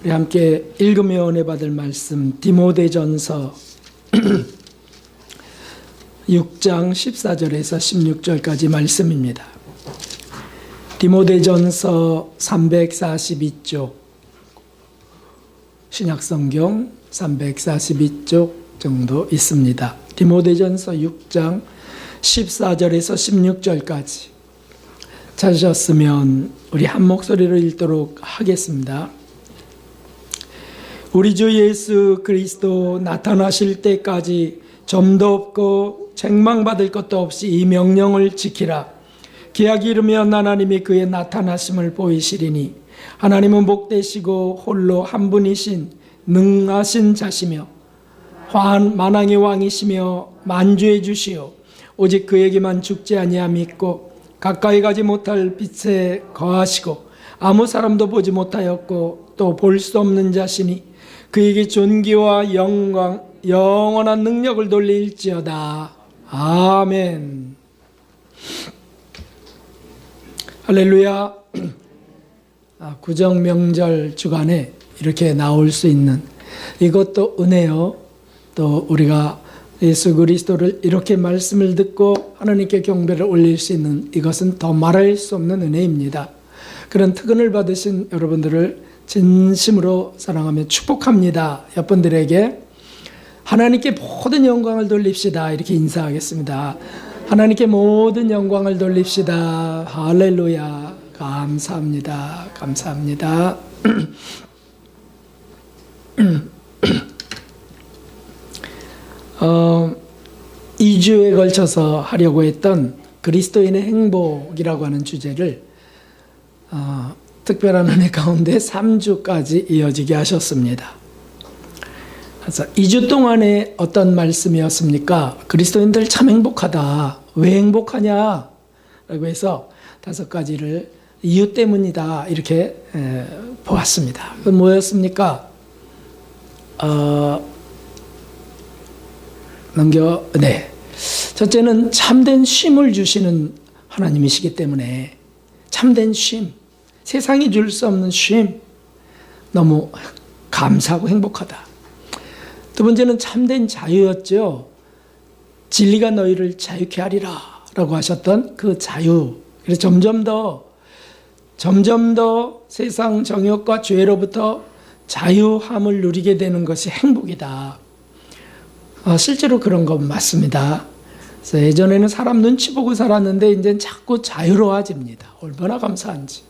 우리 함께 읽으며 은혜 받을 말씀 디모데전서 6장 14절에서 16절까지 말씀입니다. 디모데전서 342쪽, 신약성경 342쪽 정도 있습니다. 디모데전서 6장 14절에서 16절까지 찾으셨으면 우리 한 목소리로 읽도록 하겠습니다. 우리 주 예수 그리스도 나타나실 때까지 점도 없고 책망받을 것도 없이 이 명령을 지키라. 기약이 이르면 하나님이 그의 나타나심을 보이시리니 하나님은 복되시고 홀로 한 분이신 능하신 자시며 만왕의 왕이시며 만주의 주시오. 오직 그에게만 죽지 아니함이 있고 가까이 가지 못할 빛에 거하시고 아무 사람도 보지 못하였고 또 볼 수 없는 자시니 그에게 존귀와 영광 영원한 능력을 돌릴지어다. 아멘. 할렐루야. 구정 명절 주간에 이렇게 나올 수 있는 이것도 은혜요. 또 우리가 예수 그리스도를 이렇게 말씀을 듣고 하나님께 경배를 올릴 수 있는 이것은 더 말할 수 없는 은혜입니다. 그런 특권을 받으신 여러분들을 진심으로 사랑하며 축복합니다. 여러분들에게 하나님께 모든 영광을 돌립시다. 이렇게 인사하겠습니다. 하나님께 모든 영광을 돌립시다. 할렐루야. 감사합니다. 감사합니다. 2주에 걸쳐서 하려고 했던 그리스도인의 행복이라고 하는 주제를 특별한 은혜 가운데 3주까지 이어지게 하셨습니다. 그래서 2주 동안에 어떤 말씀이었습니까? 그리스도인들 참 행복하다. 왜 행복하냐? 라고 해서 5가지를 이유 때문이다. 이렇게 보았습니다. 그건 뭐였습니까? 네. 첫째는 참된 쉼을 주시는 하나님이시기 때문에 참된 쉼, 세상이 줄 수 없는 쉼, 너무 감사하고 행복하다. 두 번째는 참된 자유였죠. 진리가 너희를 자유케 하리라 라고 하셨던 그 자유. 그래서 점점 더 세상 정욕과 죄로부터 자유함을 누리게 되는 것이 행복이다. 실제로 그런 건 맞습니다. 그래서 예전에는 사람 눈치 보고 살았는데 이제는 자꾸 자유로워집니다. 얼마나 감사한지.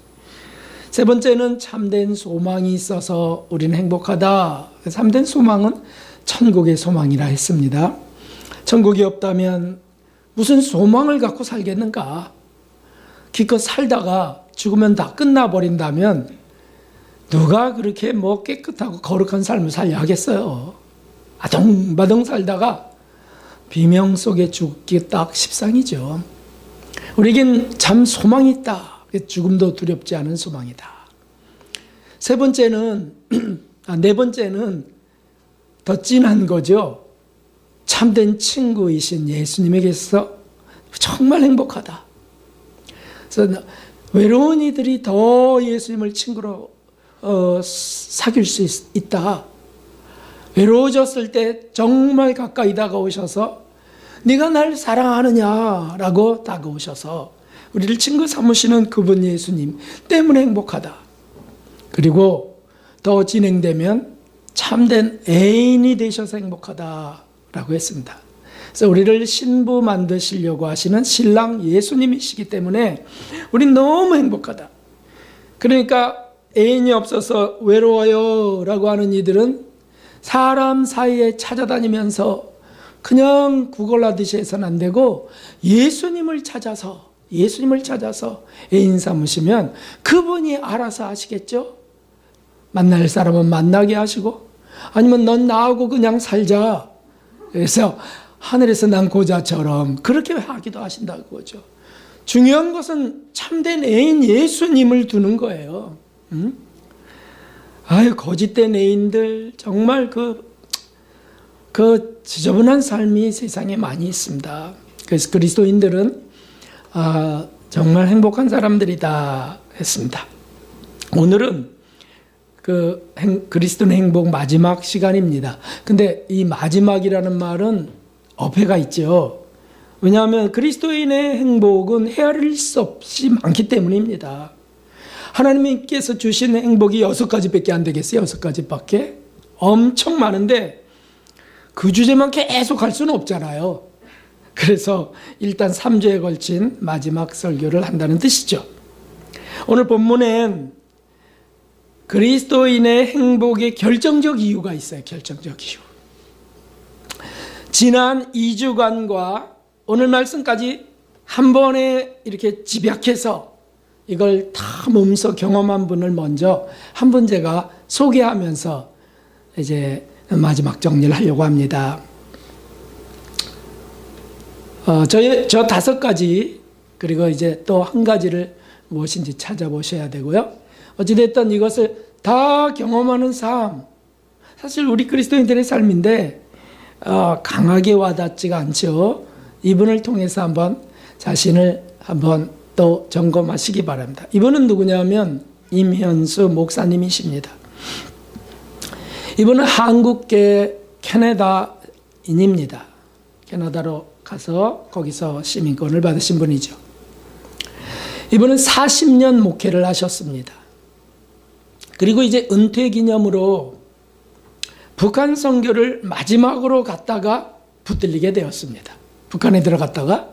세 번째는 참된 소망이 있어서 우리는 행복하다. 참된 소망은 천국의 소망이라 했습니다. 천국이 없다면 무슨 소망을 갖고 살겠는가? 기껏 살다가 죽으면 다 끝나버린다면 누가 그렇게 깨끗하고 거룩한 삶을 살려 하겠어요? 아동바동 살다가 비명 속에 죽기 딱 십상이죠. 우리에겐 참 소망이 있다. 죽음도 두렵지 않은 소망이다. 네 번째는 더 진한 거죠. 참된 친구이신 예수님에게서 정말 행복하다. 그래서 외로운 이들이 더 예수님을 친구로 사귈 수 있다. 외로워졌을 때 정말 가까이 다가오셔서 네가 날 사랑하느냐라고 다가오셔서 우리를 친구 삼으시는 그분 예수님 때문에 행복하다. 그리고 더 진행되면 참된 애인이 되셔서 행복하다라고 했습니다. 그래서 우리를 신부 만드시려고 하시는 신랑 예수님이시기 때문에 우린 너무 행복하다. 그러니까 애인이 없어서 외로워요 라고 하는 이들은 사람 사이에 찾아다니면서 그냥 구걸하듯이 해서는 안 되고 예수님을 찾아서 애인 삼으시면 그분이 알아서 하시겠죠. 만날 사람은 만나게 하시고 아니면 넌 나하고 그냥 살자. 그래서 하늘에서 난 고자처럼 그렇게 하기도 하신다고 거죠. 중요한 것은 참된 애인 예수님을 두는 거예요. 거짓된 애인들 정말 그 지저분한 삶이 세상에 많이 있습니다. 그래서 그리스도인들은 정말 행복한 사람들이다 했습니다. 오늘은 그리스도는 행복 마지막 시간입니다. 근데 이 마지막이라는 말은 어폐가 있죠. 왜냐하면 그리스도인의 행복은 헤아릴 수 없이 많기 때문입니다. 하나님께서 주신 행복이 6가지밖에 안 되겠어요? 6가지밖에? 엄청 많은데 그 주제만 계속 할 수는 없잖아요. 그래서 일단 3주에 걸친 마지막 설교를 한다는 뜻이죠. 오늘 본문엔 그리스도인의 행복의 결정적 이유가 있어요. 결정적 이유. 지난 2주간과 오늘 말씀까지 한 번에 이렇게 집약해서 이걸 다 몸소 경험한 분을 먼저 한 분 제가 소개하면서 이제 마지막 정리를 하려고 합니다. 저 5가지, 그리고 이제 또 한 가지를 무엇인지 찾아보셔야 되고요. 어찌됐든 이것을 다 경험하는 삶, 사실 우리 그리스도인들의 삶인데 강하게 와닿지가 않죠. 이분을 통해서 한번 자신을 한번 또 점검하시기 바랍니다. 이분은 누구냐면 임현수 목사님이십니다. 이분은 한국계 캐나다인입니다. 캐나다로 가서 거기서 시민권을 받으신 분이죠. 이분은 40년 목회를 하셨습니다. 그리고 이제 은퇴 기념으로 북한 선교를 마지막으로 갔다가 붙들리게 되었습니다. 북한에 들어갔다가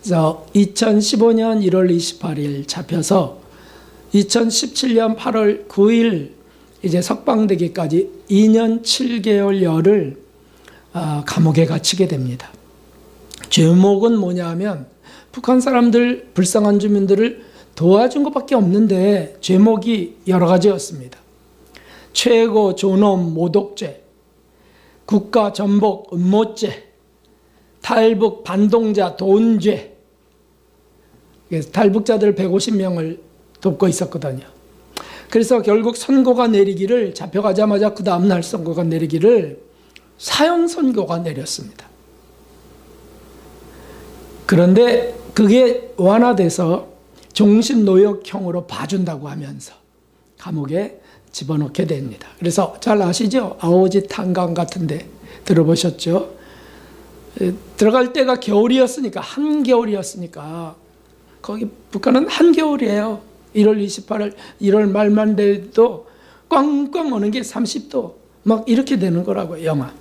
그래서 2015년 1월 28일 잡혀서 2017년 8월 9일 이제 석방되기까지 2년 7개월여를 감옥에 갇히게 됩니다. 제목은 뭐냐면 북한 사람들, 불쌍한 주민들을 도와준 것밖에 없는데 제목이 여러 가지였습니다. 최고 존엄 모독죄, 국가 전복 음모죄, 탈북 반동자 돈죄. 탈북자들 150명을 돕고 있었거든요. 그래서 결국 선고가 내리기를, 잡혀가자마자 그 다음날 선고가 내리기를 사형 선고가 내렸습니다. 그런데 그게 완화돼서 종신노역형으로 봐준다고 하면서 감옥에 집어넣게 됩니다. 그래서 잘 아시죠? 아오지 탄강 같은데 들어보셨죠? 들어갈 때가 겨울이었으니까, 한겨울이었으니까 거기 북한은 한겨울이에요. 1월 28일 1월 말만 돼도 꽝꽝 오는 게 30도 막 이렇게 되는 거라고요. 영하.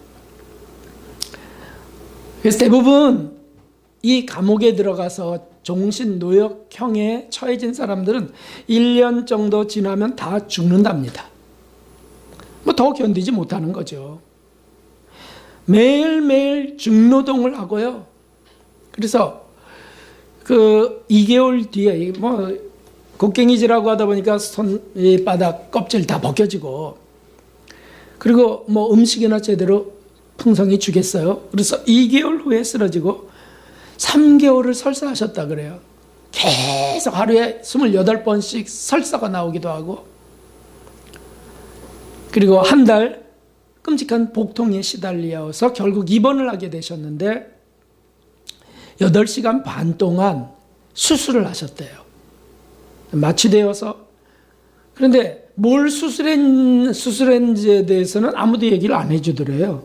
그래서 대부분 이 감옥에 들어가서 종신노역형에 처해진 사람들은 1년 정도 지나면 다 죽는답니다. 뭐 더 견디지 못하는 거죠. 매일매일 중노동을 하고요. 그래서 그 2개월 뒤에 뭐 곡괭이질하고 하다 보니까 손바닥 껍질 다 벗겨지고, 그리고 뭐 음식이나 제대로 풍성히 주겠어요. 그래서 2개월 후에 쓰러지고 3개월을 설사하셨다 그래요. 계속 하루에 28번씩 설사가 나오기도 하고, 그리고 한 달 끔찍한 복통에 시달려서 결국 입원을 하게 되셨는데 8시간 반 동안 수술을 하셨대요. 마취되어서. 그런데 뭘 수술했는지에 대해서는 아무도 얘기를 안 해주더래요.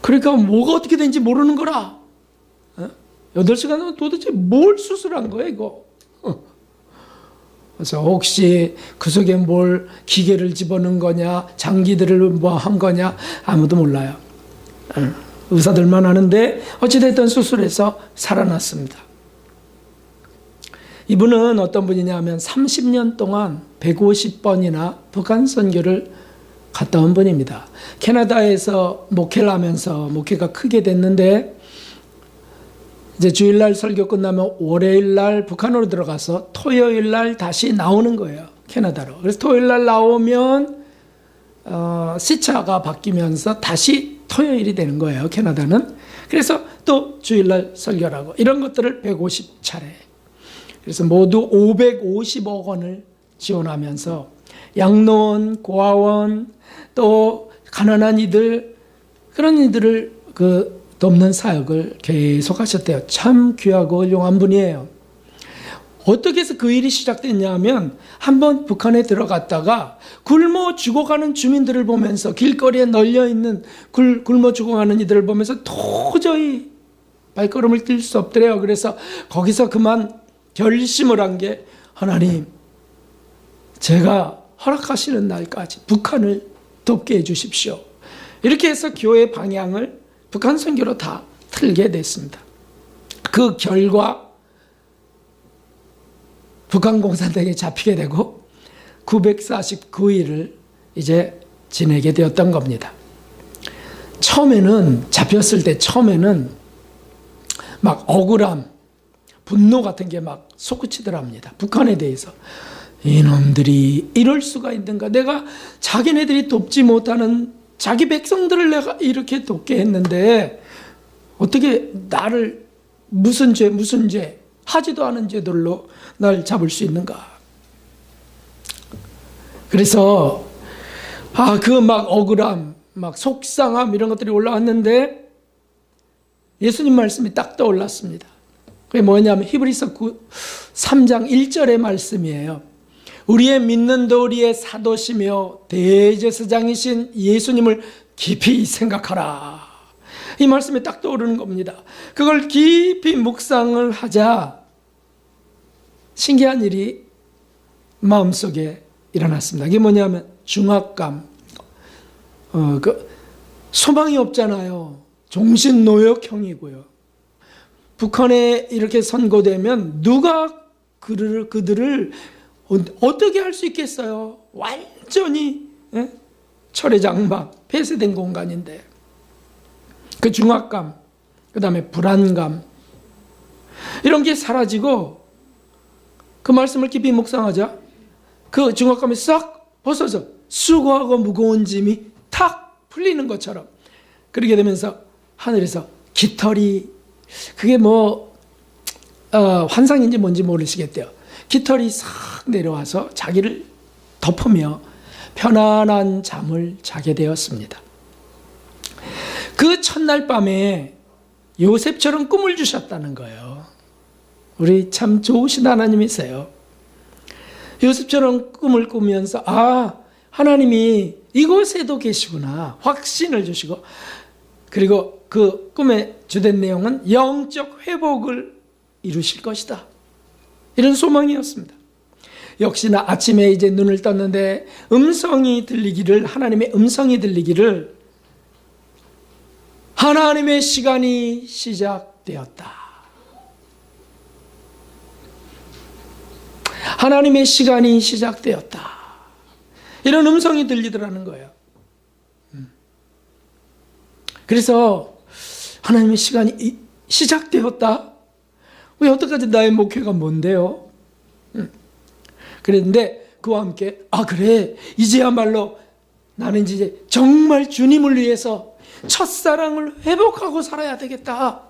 그러니까 뭐가 어떻게 된지 모르는 거라. 8시간은 도대체 뭘 수술한 거야 이거. 그래서 혹시 그 속에 뭘 기계를 집어넣은 거냐, 장기들을 뭐 한 거냐, 아무도 몰라요. 의사들만 아는데 어찌됐든 수술해서 살아났습니다. 이분은 어떤 분이냐 하면 30년 동안 150번이나 북한 선교를 갔다 온 분입니다. 캐나다에서 목회를 하면서 목회가 크게 됐는데 이제 주일날 설교 끝나면 월요일날 북한으로 들어가서 토요일날 다시 나오는 거예요. 캐나다로. 그래서 토요일날 나오면 시차가 바뀌면서 다시 토요일이 되는 거예요. 캐나다는. 그래서 또 주일날 설교를 하고 이런 것들을 150차례. 그래서 모두 550억 원을 지원하면서 양로원, 고아원, 또 가난한 이들, 그런 이들을 돕는 사역을 계속 하셨대요. 참 귀하고 훌륭한 분이에요. 어떻게 해서 그 일이 시작됐냐 하면 한번 북한에 들어갔다가 굶어 죽어가는 주민들을 보면서 길거리에 널려있는 굶어 죽어가는 이들을 보면서 도저히 발걸음을 뛸 수 없더래요. 그래서 거기서 그만 결심을 한 게 하나님 제가 허락하시는 날까지 북한을 돕게 해주십시오. 이렇게 해서 교회 방향을 북한 선교로 다 틀게 됐습니다. 그 결과 북한 공산당에 잡히게 되고 949일을 이제 지내게 되었던 겁니다. 처음에는 잡혔을 때 처음에는 막 억울함, 분노 같은 게 막 솟구치더랍니다. 북한에 대해서. 이놈들이 이럴 수가 있는가? 내가 자기네들이 돕지 못하는 자기 백성들을 내가 이렇게 돕게 했는데 어떻게 나를 무슨 죄 하지도 않은 죄들로 날 잡을 수 있는가? 그래서 그 막 억울함, 막 속상함 이런 것들이 올라왔는데 예수님 말씀이 딱 떠올랐습니다. 그게 뭐냐면 히브리서 3장 1절의 말씀이에요. 우리의 믿는 도리의 사도시며 대제사장이신 예수님을 깊이 생각하라. 이 말씀이 딱 떠오르는 겁니다. 그걸 깊이 묵상을 하자 신기한 일이 마음속에 일어났습니다. 이게 뭐냐면 중압감, 소망이 없잖아요. 종신노역형이고요. 북한에 이렇게 선고되면 누가 그들을 어떻게 할 수 있겠어요? 완전히 철회장막, 폐쇄된 공간인데 그 중압감, 그 다음에 불안감 이런 게 사라지고 그 말씀을 깊이 묵상하자 그 중압감이 싹 벗어져 수고하고 무거운 짐이 탁 풀리는 것처럼 그렇게 되면서 하늘에서 깃털이 그게 환상인지 뭔지 모르시겠대요. 깃털이 싹 내려와서 자기를 덮으며 편안한 잠을 자게 되었습니다. 그 첫날 밤에 요셉처럼 꿈을 주셨다는 거예요. 우리 참 좋으신 하나님이세요. 요셉처럼 꿈을 꾸면서 하나님이 이곳에도 계시구나 확신을 주시고 그리고 그 꿈의 주된 내용은 영적 회복을 이루실 것이다. 이런 소망이었습니다. 역시나 아침에 이제 눈을 떴는데 하나님의 음성이 들리기를 하나님의 시간이 시작되었다. 하나님의 시간이 시작되었다. 이런 음성이 들리더라는 거예요. 그래서 하나님의 시간이 시작되었다? 왜 여태까지 나의 목회가 뭔데요? 그랬는데 그와 함께 그래 이제야말로 나는 이제 정말 주님을 위해서 첫사랑을 회복하고 살아야 되겠다.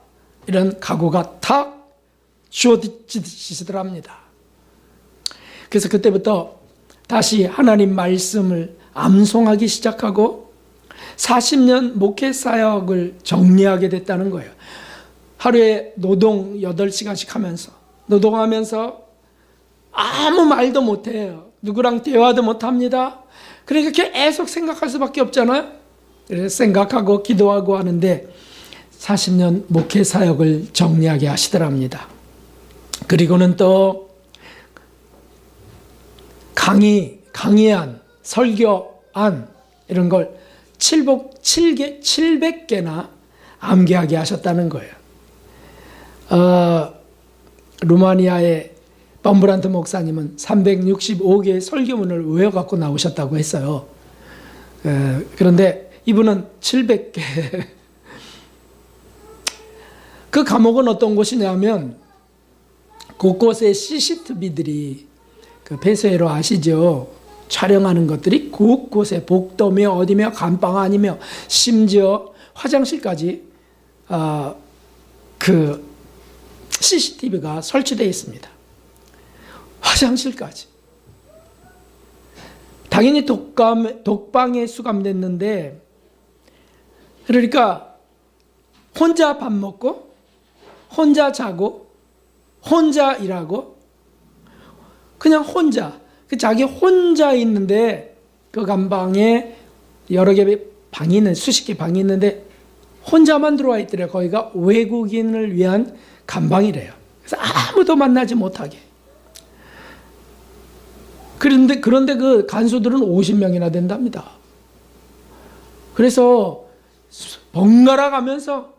이런 각오가 탁 주어지시더랍니다. 그래서 그때부터 다시 하나님 말씀을 암송하기 시작하고 40년 목회 사역을 정리하게 됐다는 거예요. 하루에 노동 8시간씩 하면서 노동하면서 아무 말도 못해요. 누구랑 대화도 못합니다. 그러니까 계속 생각할 수밖에 없잖아요. 그래서 생각하고 기도하고 하는데 40년 목회 사역을 정리하게 하시더랍니다. 그리고는 또 강의안, 설교안 이런 걸 700개나 암기하게 하셨다는 거예요. 루마니아의 범브란트 목사님은 365개의 설교문을 외워갖고 나오셨다고 했어요. 그런데 이분은 700개. 그 감옥은 어떤 곳이냐면 곳곳에 CCTV들이 그 폐쇄로 아시죠? 촬영하는 것들이 곳곳에 복도며 어디며 감방 아니며 심지어 화장실까지 그 CCTV가 설치되어 있습니다. 화장실까지. 당연히 독방에 수감됐는데 그러니까 혼자 밥 먹고 혼자 자고 혼자 일하고 그냥 혼자, 자기 혼자 있는데 그 감방에 여러 개의 방이 있는, 수십 개 방이 있는데 혼자만 들어와 있더래요. 거기가 외국인을 위한 감방이래요. 그래서 아무도 만나지 못하게. 그런데 그 간수들은 50명이나 된답니다. 그래서 번갈아 가면서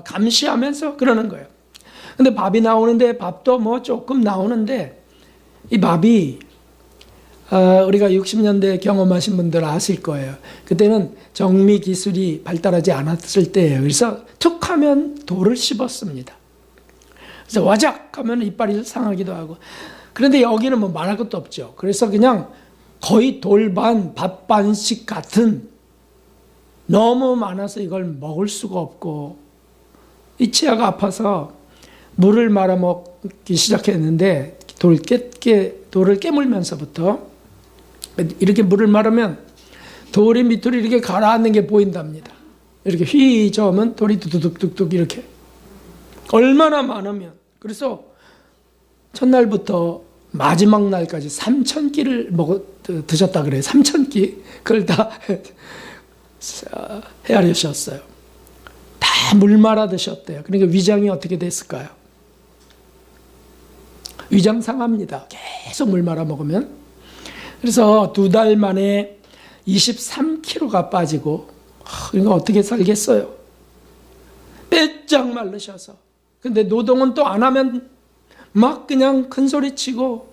감시하면서 그러는 거예요. 근데 밥이 나오는데, 밥도 뭐 조금 나오는데, 이 밥이 우리가 60년대 경험하신 분들 아실 거예요. 그때는 정미 기술이 발달하지 않았을 때예요. 그래서 툭 하면 돌을 씹었습니다. 그래서 와작 하면 이빨이 상하기도 하고. 그런데 여기는 뭐 말할 것도 없죠. 그래서 그냥 거의 돌반, 밥반씩 같은, 너무 많아서 이걸 먹을 수가 없고, 이 치아가 아파서 물을 말아 먹기 시작했는데, 돌을 깨물면서부터 이렇게 물을 말으면 돌이 밑으로 이렇게 가라앉는 게 보인답니다. 이렇게 휘 저으면 돌이 뚝뚝뚝뚝 이렇게. 얼마나 많으면. 그래서 첫날부터 마지막 날까지 3,000끼를 드셨다 그래요. 3,000끼. 그걸 다 헤아리셨어요. 다 물 말아 드셨대요. 그러니까 위장이 어떻게 됐을까요? 위장 상합니다. 계속 물 말아 먹으면. 그래서 2달 만에 23kg가 빠지고, 그러니까 어떻게 살겠어요? 빼짝 마르셔서. 근데 노동은 또 안 하면 막 그냥 큰 소리 치고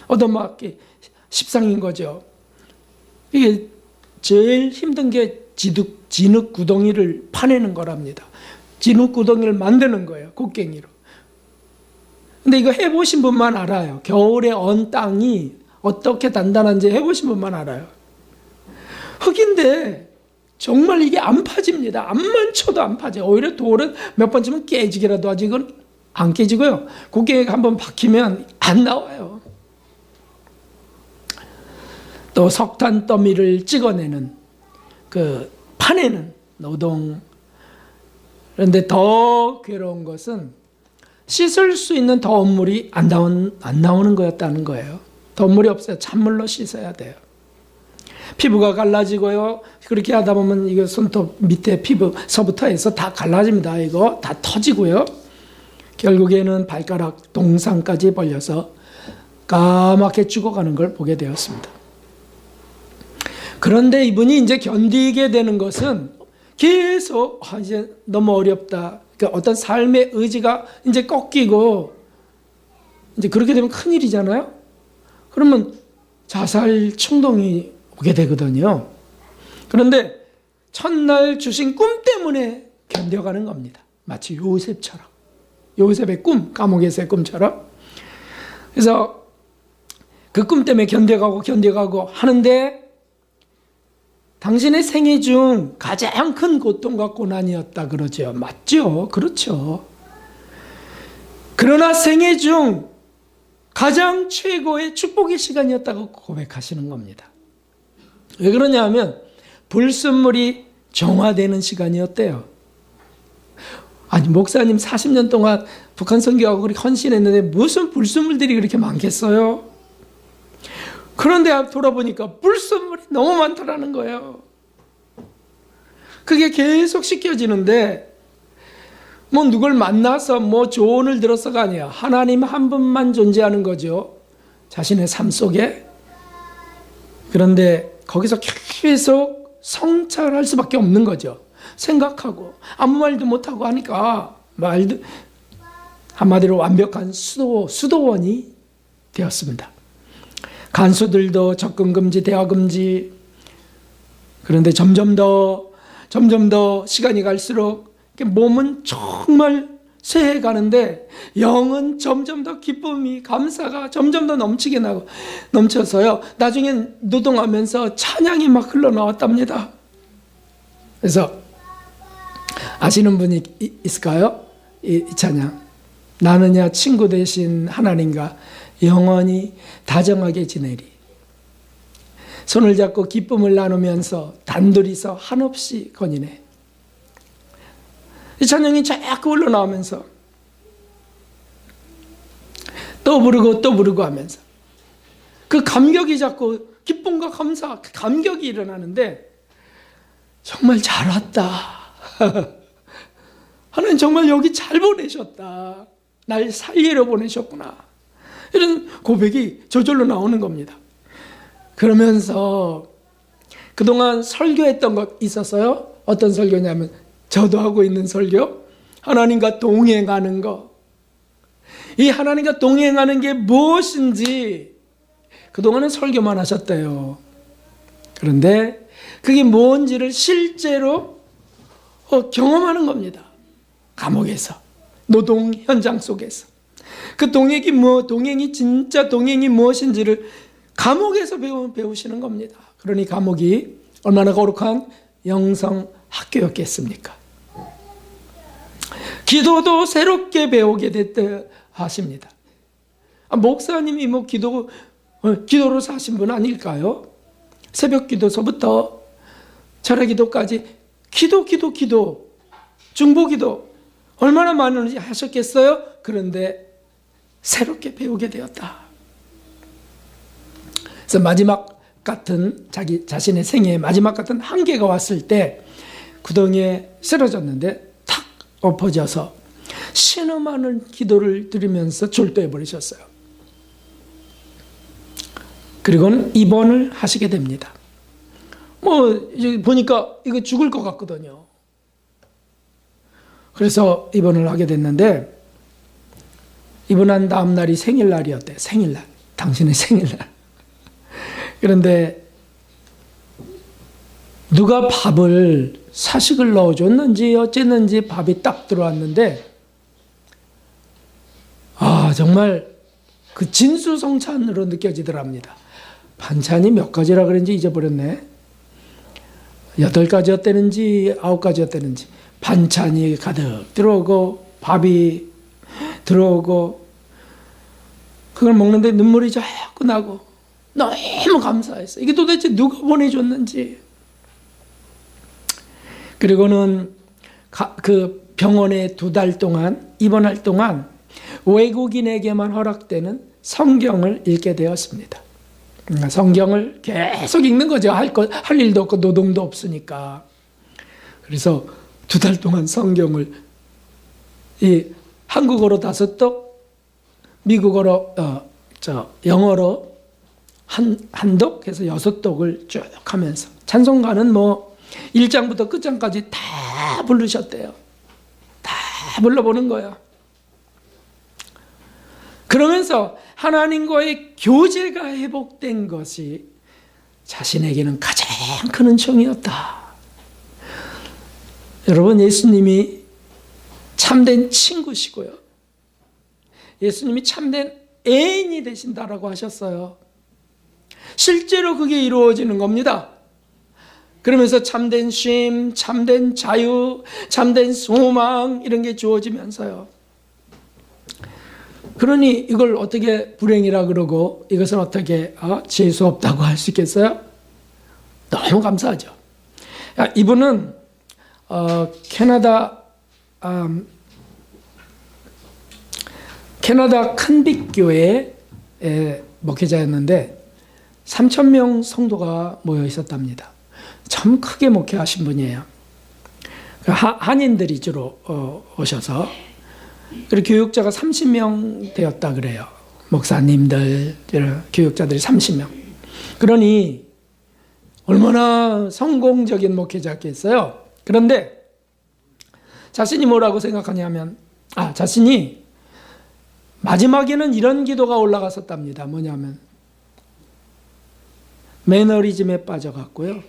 얻어맞기 십상인 거죠. 이게 제일 힘든 게 진흙 구덩이를 파내는 거랍니다. 진흙 구덩이를 만드는 거예요. 곡괭이로. 근데 이거 해보신 분만 알아요. 겨울에 언 땅이 어떻게 단단한지 해보신 분만 알아요. 흙인데 정말 이게 안 파집니다. 암만 쳐도 안 파져요. 오히려 돌은 몇 번 치면 깨지기라도 하지, 이건 안 깨지고요. 곡괭이가 한번 박히면 안 나와요. 또 석탄 더미를 찍어내는, 파내는 노동. 그런데 더 괴로운 것은 씻을 수 있는 더운 물이 안 나오는 거였다는 거예요. 더운 물이 없어요. 찬물로 씻어야 돼요. 피부가 갈라지고요. 그렇게 하다 보면 이거 손톱 밑에 피부서부터 해서 다 갈라집니다. 이거 다 터지고요. 결국에는 발가락 동상까지 벌려서 까맣게 죽어가는 걸 보게 되었습니다. 그런데 이분이 이제 견디게 되는 것은 계속 이제 너무 어렵다. 그러니까 어떤 삶의 의지가 이제 꺾이고, 이제 그렇게 되면 큰일이잖아요. 그러면 자살 충동이 오게 되거든요. 그런데 첫날 주신 꿈 때문에 견뎌가는 겁니다. 마치 요셉처럼. 요셉의 꿈, 감옥에서의 꿈처럼. 그래서 그 꿈 때문에 견뎌가고 하는데, 당신의 생애 중 가장 큰 고통과 고난이었다 그러죠. 맞죠? 그렇죠. 그러나 생애 중 가장 최고의 축복의 시간이었다고 고백하시는 겁니다. 왜 그러냐 하면 불순물이 정화되는 시간이었대요. 아니, 목사님 40년 동안 북한 선교하고 그렇게 헌신했는데 무슨 불순물들이 그렇게 많겠어요? 그런데 돌아보니까 불순물이 너무 많다라는 거예요. 그게 계속 씻겨지는데, 뭐 누굴 만나서 뭐 조언을 들어서가 아니야. 하나님 한 분만 존재하는 거죠. 자신의 삶 속에. 그런데 거기서 계속 성찰할 수밖에 없는 거죠. 생각하고 아무 말도 못하고 하니까 한마디로 완벽한 수도원이 되었습니다. 간수들도 접근 금지, 대화 금지. 그런데 점점 더 시간이 갈수록 몸은 정말 쇠해 가는데 영은 점점 더 기쁨이, 감사가 점점 더 넘쳐서요. 나중엔 노동하면서 찬양이 막 흘러나왔답니다. 그래서 아시는 분이 있을까요? 이 찬양. 나느냐 친구 되신 하나님과 영원히 다정하게 지내리. 손을 잡고 기쁨을 나누면서 단둘이서 한없이 거니네. 이 찬양이 자꾸 흘러나오면서 또 부르고 하면서 그 감격이 자꾸 기쁨과 감사, 감격이 일어나는데 정말 잘 왔다. 하나님 정말 여기 잘 보내셨다. 날 살리러 보내셨구나. 이런 고백이 저절로 나오는 겁니다. 그러면서 그동안 설교했던 것 있었어요. 어떤 설교냐면 저도 하고 있는 설교, 하나님과 동행하는 거. 이 하나님과 동행하는 게 무엇인지 그동안은 설교만 하셨대요. 그런데 그게 뭔지를 실제로 경험하는 겁니다. 감옥에서, 노동 현장 속에서. 그 동행이 진짜 동행이 무엇인지를 감옥에서 배우시는 겁니다. 그러니 감옥이 얼마나 거룩한 영성 학교였겠습니까? 기도도 새롭게 배우게 됐다 하십니다. 목사님이 뭐 기도로 사신 분 아닐까요? 새벽 기도서부터 철야 기도까지 기도, 중보 기도 얼마나 많이 하셨겠어요? 그런데 새롭게 배우게 되었다. 그래서 마지막 같은 자기 자신의 생애의 마지막 같은 한계가 왔을 때 구덩이에 쓰러졌는데 탁 엎어져서 신음하는 기도를 드리면서 졸도해 버리셨어요. 그리고는 입원을 하시게 됩니다. 이제 보니까 이거 죽을 것 같거든요. 그래서 입원을 하게 됐는데 입원한 다음 날이 생일날이었대요. 생일날. 당신의 생일날. 그런데 누가 밥을 사식을 넣어줬는지 어쨌는지 밥이 딱 들어왔는데 정말 그 진수성찬으로 느껴지더랍니다. 반찬이 몇 가지라 그런지 잊어버렸네. 8가지였다는지 9가지였다는지 반찬이 가득 들어오고 밥이 들어오고 그걸 먹는데 눈물이 자꾸 나고 너무 감사했어. 이게 도대체 누가 보내줬는지. 그리고는 그 병원에 2달 동안 입원할 동안 외국인에게만 허락되는 성경을 읽게 되었습니다. 성경을 계속 읽는 거죠. 할 일도 없고 노동도 없으니까. 그래서 2달 동안 성경을 한국어로 5독, 미국어로 영어로 한독 해서 6독을 쭉 하면서 찬송가는 1장부터 끝장까지 다 부르셨대요. 다 불러보는 거야. 그러면서 하나님과의 교제가 회복된 것이 자신에게는 가장 큰 은총이었다. 여러분, 예수님이 참된 친구시고요. 예수님이 참된 애인이 되신다라고 하셨어요. 실제로 그게 이루어지는 겁니다. 그러면서 참된 쉼, 참된 자유, 참된 소망 이런 게 주어지면서요. 그러니 이걸 어떻게 불행이라 그러고 이것은 어떻게 재수 없다고 할 수 있겠어요? 너무 감사하죠. 이분은 캐나다 큰빛교회의 목회자였는데 3,000명 성도가 모여 있었답니다. 참 크게 목회하신 분이에요. 한인들이 주로 오셔서 그리고 교육자가 30명 되었다 그래요. 목사님들, 교육자들이 30명. 그러니 얼마나 성공적인 목회자였겠어요. 그런데 자신이 뭐라고 생각하냐면 자신이 마지막에는 이런 기도가 올라갔었답니다. 뭐냐면 매너리즘에 빠져갔고요.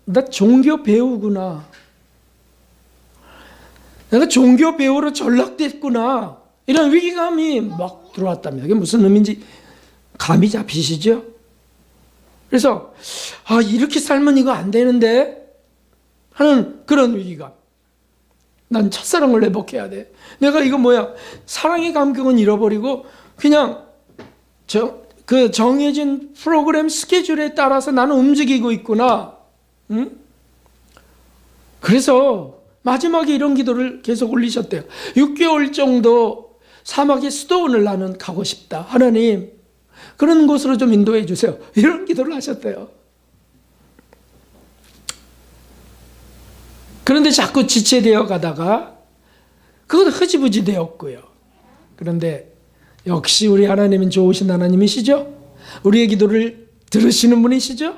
나 종교 배우구나. 내가 종교 배우로 전락됐구나. 이런 위기감이 막 들어왔답니다. 이게 무슨 의미인지 감이 잡히시죠? 그래서 이렇게 살면 이거 안 되는데 하는 그런 위기감. 난 첫사랑을 회복해야 돼. 내가 이거 사랑의 감격은 잃어버리고 그냥 그 정해진 프로그램 스케줄에 따라서 나는 움직이고 있구나. 응? 그래서 마지막에 이런 기도를 계속 올리셨대요. 6개월 정도 사막의 수도원을 나는 가고 싶다. 하나님, 그런 곳으로 좀 인도해 주세요. 이런 기도를 하셨대요. 그런데 자꾸 지체되어 가다가 그것도 흐지부지 되었고요. 그런데 역시 우리 하나님은 좋으신 하나님이시죠? 우리의 기도를 들으시는 분이시죠?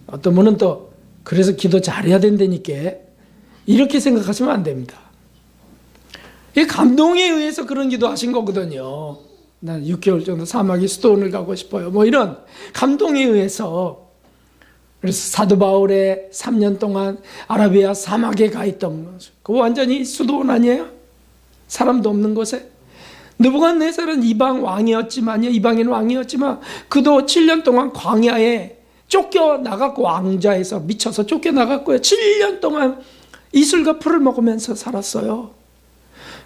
어떤 분은 또 그래서 기도 잘해야 된다니까 이렇게 생각하시면 안 됩니다. 이 감동에 의해서 그런 기도 하신 거거든요. 난 6개월 정도 사막의 수도원을 가고 싶어요. 뭐 이런 감동에 의해서. 그래서 사도 바울의 3년 동안 아라비아 사막에 가 있던 거죠. 그거 완전히 수도원 아니에요? 사람도 없는 곳에. 느부갓네살은 이방 왕이었지만요. 이방인 왕이었지만 그도 7년 동안 광야에 쫓겨나갔고 왕좌에서 미쳐서 쫓겨나갔고요. 7년 동안 이슬과 풀을 먹으면서 살았어요.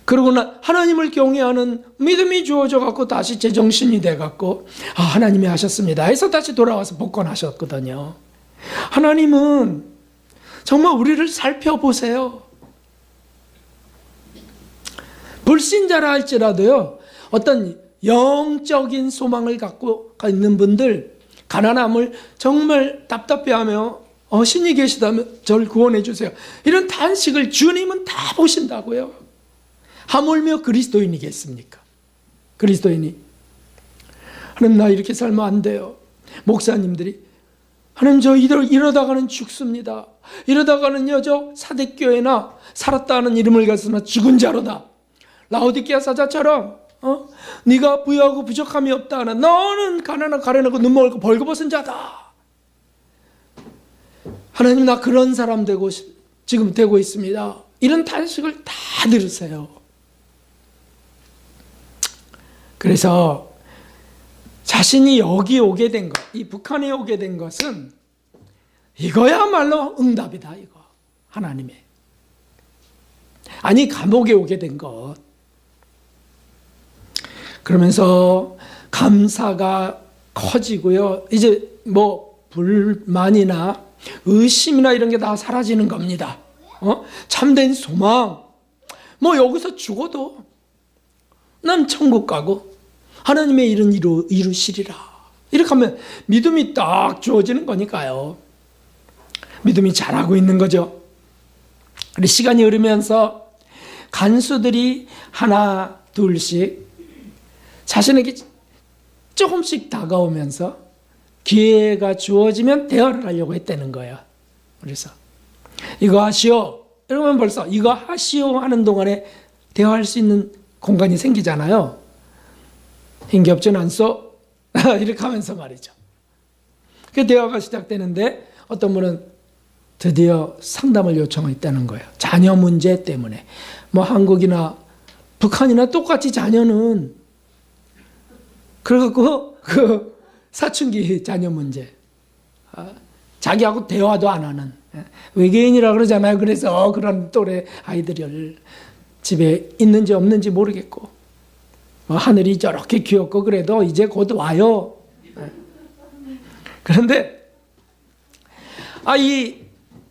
그러고나 하나님을 경외하는 믿음이 주어져 갖고 다시 제정신이 돼 갖고 하나님이 하셨습니다 해서 다시 돌아와서 복권하셨거든요. 하나님은 정말 우리를 살펴보세요. 불신자라 할지라도요, 어떤 영적인 소망을 갖고 있는 분들, 가난함을 정말 답답해하며 신이 계시다면 저를 구원해 주세요, 이런 탄식을 주님은 다 보신다고요. 하물며 그리스도인이겠습니까? 그리스도인이 하나님, 나 이렇게 살면 안 돼요. 목사님들이 하나님, 저 이러다가는 죽습니다. 이러다가는요, 저 사대교회나 살았다 하는 이름을 가지고 죽은 자로다. 라오디게아 사자처럼 네가 부유하고 부족함이 없다 하나, 너는 가난하고 가련하고 눈멀고 벌거벗은 자다. 하나님, 나 그런 사람 되고 지금 되고 있습니다. 이런 탄식을 다 들으세요. 그래서 자신이 여기 오게 된 것, 이 북한에 오게 된 것은 이거야말로 응답이다. 이거 하나님의. 아니, 감옥에 오게 된 것. 그러면서 감사가 커지고요. 이제 뭐 불만이나 의심이나 이런 게 다 사라지는 겁니다. 참된 소망. 뭐 여기서 죽어도 난 천국 가고 하나님의 일은 이루시리라. 이렇게 하면 믿음이 딱 주어지는 거니까요. 믿음이 자라고 있는 거죠. 그리고 시간이 흐르면서 간수들이 하나 둘씩 자신에게 조금씩 다가오면서 기회가 주어지면 대화를 하려고 했다는 거예요. 그래서 이거 하시오. 이러면 벌써 이거 하시오 하는 동안에 대화할 수 있는 공간이 생기잖아요. 힘겹진 않소? 이렇게 하면서 말이죠. 그 대화가 시작되는데 어떤 분은 드디어 상담을 요청했다는 거예요. 자녀 문제 때문에. 뭐 한국이나 북한이나 똑같이 자녀는 그래갖고 그 사춘기 자녀 문제. 자기하고 대화도 안 하는 외계인이라 그러잖아요. 그래서 그런 또래 아이들을 집에 있는지 없는지 모르겠고 하늘이 저렇게 귀엽고 그래도 이제 곧 와요. 그런데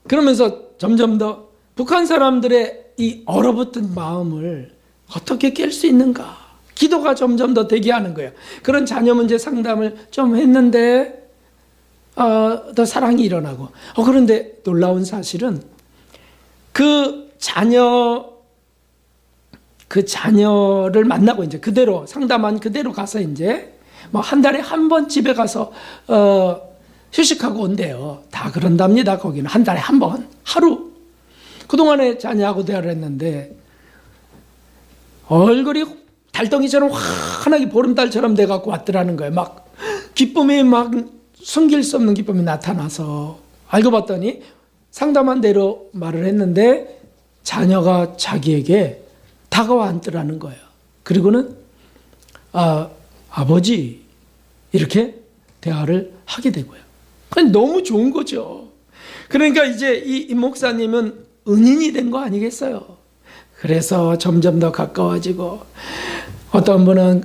그러면서 점점 더 북한 사람들의 이 얼어붙은 마음을 어떻게 깰 수 있는가? 기도가 점점 더 되게 하는 거예요. 그런 자녀 문제 상담을 좀 했는데 더 사랑이 일어나고 그런데 놀라운 사실은 그 자녀를 만나고 이제 그대로 상담한 그대로 가서 이제 뭐 한 달에 한 번 집에 가서 휴식하고 온대요. 다 그런답니다. 거기는 한 달에 한 번, 하루. 그동안에 자녀하고 대화를 했는데 얼굴이 달덩이처럼 환하게 보름달처럼 돼갖고 왔더라는 거예요. 막 기쁨이 막 숨길 수 없는 기쁨이 나타나서 알고 봤더니 상담한 대로 말을 했는데 자녀가 자기에게 다가와 앉더라는 거예요. 그리고는 아버지 이렇게 대화를 하게 되고요. 그건 너무 좋은 거죠. 그러니까 이제 이 목사님은 은인이 된 거 아니겠어요? 그래서 점점 더 가까워지고 어떤 분은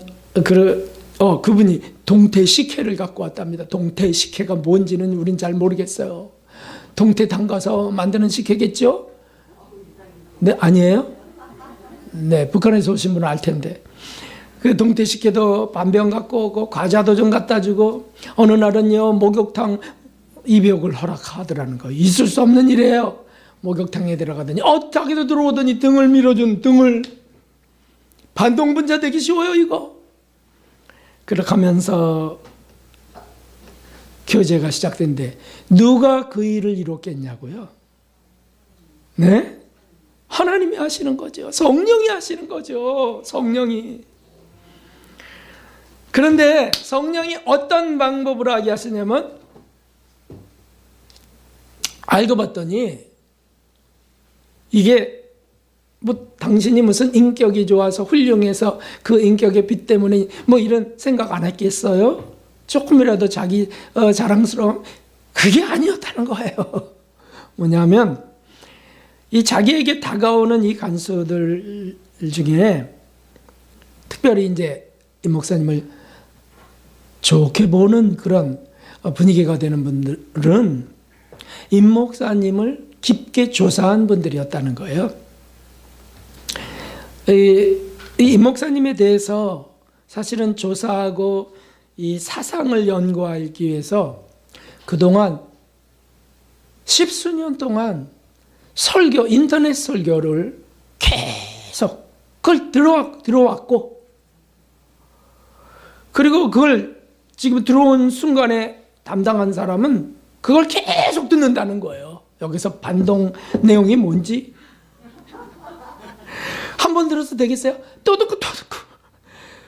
그분이 동태식혜를 갖고 왔답니다. 동태식혜가 뭔지는 우린 잘 모르겠어요. 동태 담가서 만드는 식혜겠죠? 네, 아니에요? 네, 북한에서 오신 분은 알 텐데. 그 동태식혜도 반병 갖고 오고 과자도 좀 갖다 주고 어느 날은요 목욕탕 입욕을 허락하더라는 거. 있을 수 없는 일이에요. 목욕탕에 들어가더니 자기도 들어오더니 등을 밀어준 등을 반동분자 되기 쉬워요 이거. 그렇게 하면서 교제가 시작된데 누가 그 일을 이뤘겠냐고요. 네? 하나님이 하시는 거죠. 성령이 하시는 거죠. 성령이. 그런데 성령이 어떤 방법으로 하게 하시냐면 알고 봤더니 이게 뭐 당신이 무슨 인격이 좋아서 훌륭해서 그 인격의 빛 때문에 뭐 이런 생각 안 했겠어요? 조금이라도 자기 자랑스러움 그게 아니었다는 거예요. 뭐냐면 이 자기에게 다가오는 이 간수들 중에 특별히 이제 이 목사님을 좋게 보는 그런 분위기가 되는 분들은 임 목사님을 깊게 조사한 분들이었다는 거예요. 임 목사님에 대해서 사실은 조사하고 이 사상을 연구하기 위해서 그동안 10수년 동안 설교, 인터넷 설교를 계속 그걸 들어왔고 그리고 그걸 지금 들어온 순간에 담당한 사람은 그걸 계속 듣는다는 거예요. 여기서 반동 내용이 뭔지 한 번 들어서 되겠어요? 또 듣고 또 듣고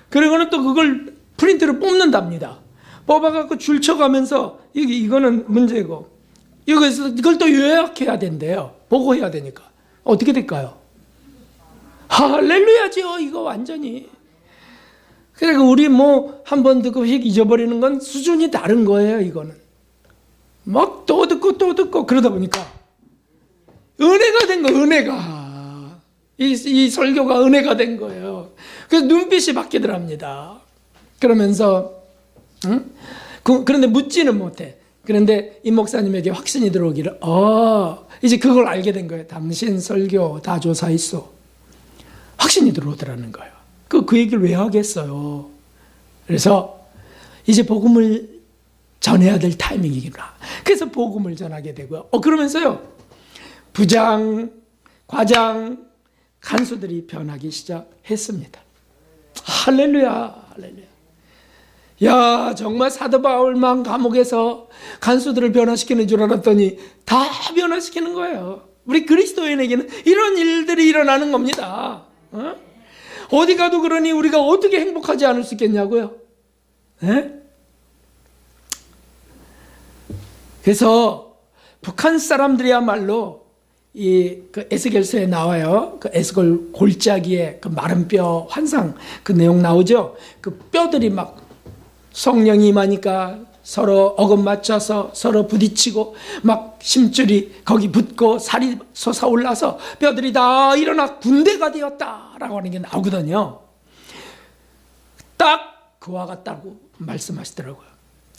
그리고는 또 그걸 프린트를 뽑는답니다. 뽑아갖고 줄 쳐가면서 이거는 문제고 이걸 또 요약해야 된대요. 보고해야 되니까. 어떻게 될까요? 할렐루야죠. 이거 완전히. 그러니까 우리 뭐 한 번 듣고 휙 잊어버리는 건 수준이 다른 거예요. 이거는. 막 또 듣고 그러다 보니까 은혜가 된 거예요. 은혜가. 이 설교가 은혜가 된 거예요. 그래서 눈빛이 바뀌더랍니다. 그러면서 그런데 묻지는 못해. 그런데 임 목사님에게 확신이 들어오기를 이제 그걸 알게 된 거예요. 당신 설교 다 조사했어. 확신이 들어오더라는 거예요. 그 얘기를 왜 하겠어요. 그래서 이제 복음을 전해야 될 타이밍이구나. 그래서 복음을 전하게 되고요. 그러면서요 부장, 과장, 간수들이 변하기 시작했습니다. 할렐루야, 할렐루야. 야, 정말 사도 바울만 감옥에서 간수들을 변화시키는 줄 알았더니 다 변화시키는 거예요. 우리 그리스도인에게는 이런 일들이 일어나는 겁니다. 어디 가도 그러니 우리가 어떻게 행복하지 않을 수 있겠냐고요. 네? 그래서 북한 사람들이야말로 그 에스겔서에 나와요. 그 에스겔 골짜기에 그 마른 뼈 환상 그 내용 나오죠. 그 뼈들이 막 성령이 임하니까 서로 어긋 맞춰서 서로 부딪히고 막 심줄이 거기 붙고 살이 솟아올라서 뼈들이 다 일어나 군대가 되었다라고 하는 게 나오거든요. 딱 그와 같다고 말씀하시더라고요.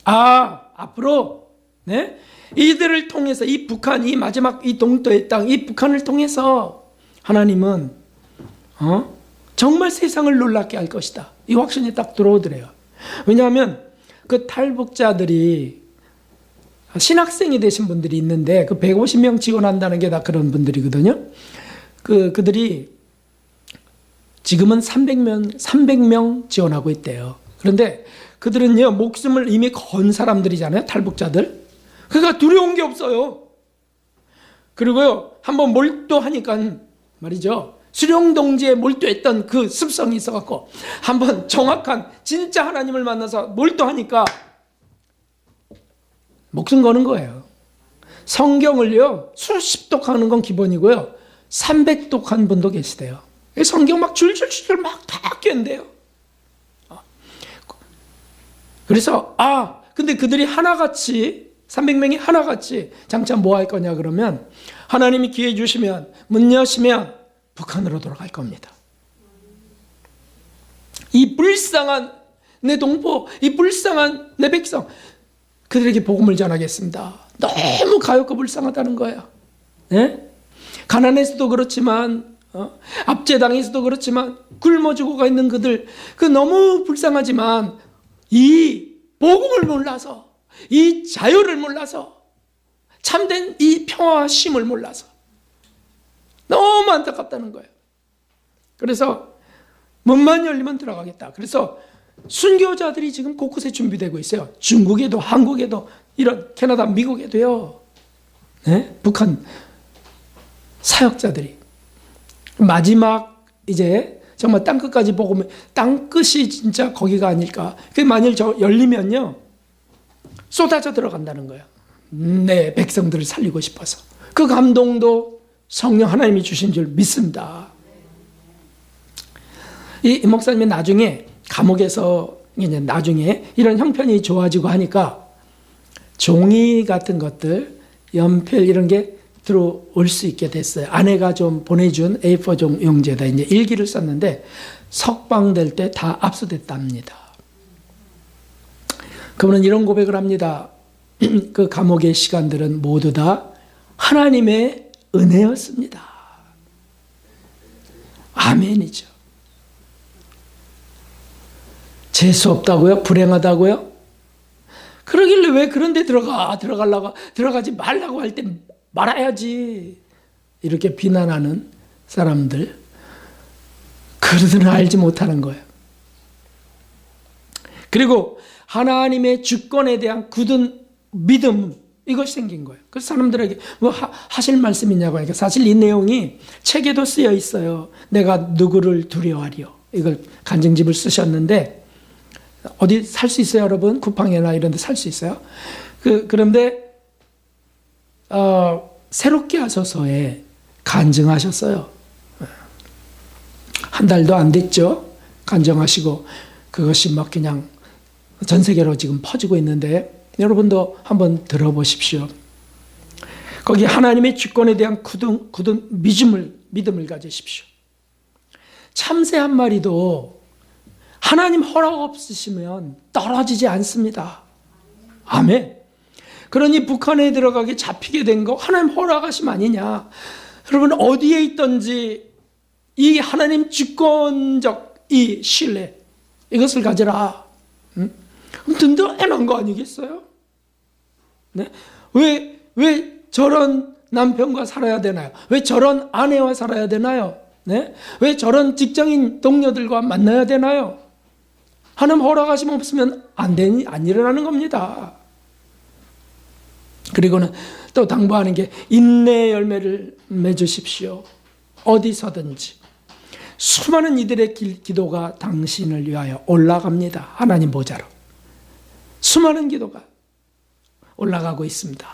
앞으로 네? 이들을 통해서 이 북한, 이 마지막 이 동토의 땅, 이 북한을 통해서 하나님은 정말 세상을 놀랍게 할 것이다. 이 확신이 딱 들어오더래요. 왜냐하면 그 탈북자들이 신학생이 되신 분들이 있는데 그 150명 지원한다는 게 다 그런 분들이거든요. 그들이 지금은 300명 지원하고 있대요. 그런데 그들은요 목숨을 이미 건 사람들이잖아요. 탈북자들. 그러니까 두려운 게 없어요. 그리고요 한번 몰두하니까 말이죠. 수령동지에 몰두했던 그 습성이 있어갖고 한번 정확한 진짜 하나님을 만나서 몰두하니까 목숨 거는 거예요. 성경을요 수십 독 하는 건 기본이고요 300독 한 분도 계시대요. 성경 막 줄줄줄 막 다 깬대요. 그래서 근데 그들이 하나같이 300명이 하나같이 장차 뭐 할 거냐 그러면 하나님이 기회 주시면 문 여시면 북한으로 돌아갈 겁니다. 이 불쌍한 내 동포, 이 불쌍한 내 백성 그들에게 복음을 전하겠습니다. 너무 가엾고 불쌍하다는 거예요. 네? 가난해서도 그렇지만 압제당에서도 그렇지만 굶어 죽어가 있는 그들, 그 너무 불쌍하지만 이 복음을 몰라서, 이 자유를 몰라서, 참된 이 평화와 쉼을 몰라서 너무 안타깝다는 거예요. 그래서 문만 열리면 들어가겠다. 그래서 순교자들이 지금 곳곳에 준비되고 있어요. 중국에도, 한국에도, 이런 캐나다, 미국에도요. 네? 북한 사역자들이 마지막 이제 정말 땅끝까지 보고, 땅끝이 진짜 거기가 아닐까. 그게 만일 열리면요, 쏟아져 들어간다는 거예요. 내 백성들을 살리고 싶어서. 그 감동도 성령 하나님이 주신 줄 믿습니다. 이 목사님이 나중에 감옥에서 이제 나중에 이런 형편이 좋아지고 하니까 종이 같은 것들, 연필 이런 게 들어올 수 있게 됐어요. 아내가 좀 보내준 A4 용지에다 이제 일기를 썼는데 석방될 때 다 압수됐답니다. 그분은 이런 고백을 합니다. 그 감옥의 시간들은 모두 다 하나님의 은혜였습니다. 아멘이죠. 재수 없다고요? 불행하다고요? 그러길래 왜 그런 데 들어가지 말라고 할 때 말아야지. 이렇게 비난하는 사람들. 그들은 알지 못하는 거예요. 그리고 하나님의 주권에 대한 굳은 믿음, 이것이 생긴 거예요. 그래서 사람들에게 뭐 하실 말씀이냐고 하니까 사실 이 내용이 책에도 쓰여 있어요. 내가 누구를 두려워하리요. 이걸 간증집을 쓰셨는데 어디 살 수 있어요, 여러분? 쿠팡이나 이런 데 살 수 있어요? 그런데 새롭게 하셔서에 간증하셨어요. 한 달도 안 됐죠. 간증하시고 그것이 막 그냥 전 세계로 지금 퍼지고 있는데 여러분도 한번 들어보십시오. 거기 하나님의 주권에 대한 굳은 믿음을 가지십시오. 참새 한 마리도 하나님 허락 없으시면 떨어지지 않습니다. 아멘. 그러니 북한에 들어가게 잡히게 된 거 하나님 허락하심 아니냐. 여러분 어디에 있든지 이 하나님 주권적 이 신뢰 이것을 가져라. 든든한 거 아니겠어요? 네? 왜 저런 남편과 살아야 되나요? 왜 저런 아내와 살아야 되나요? 네? 왜 저런 직장인 동료들과 만나야 되나요? 하나님 허락하심 없으면 안 일어나는 겁니다. 그리고는 또 당부하는 게 인내의 열매를 맺으십시오. 어디서든지. 수많은 이들의 기도가 당신을 위하여 올라갑니다. 하나님 보좌로. 수많은 기도가 올라가고 있습니다.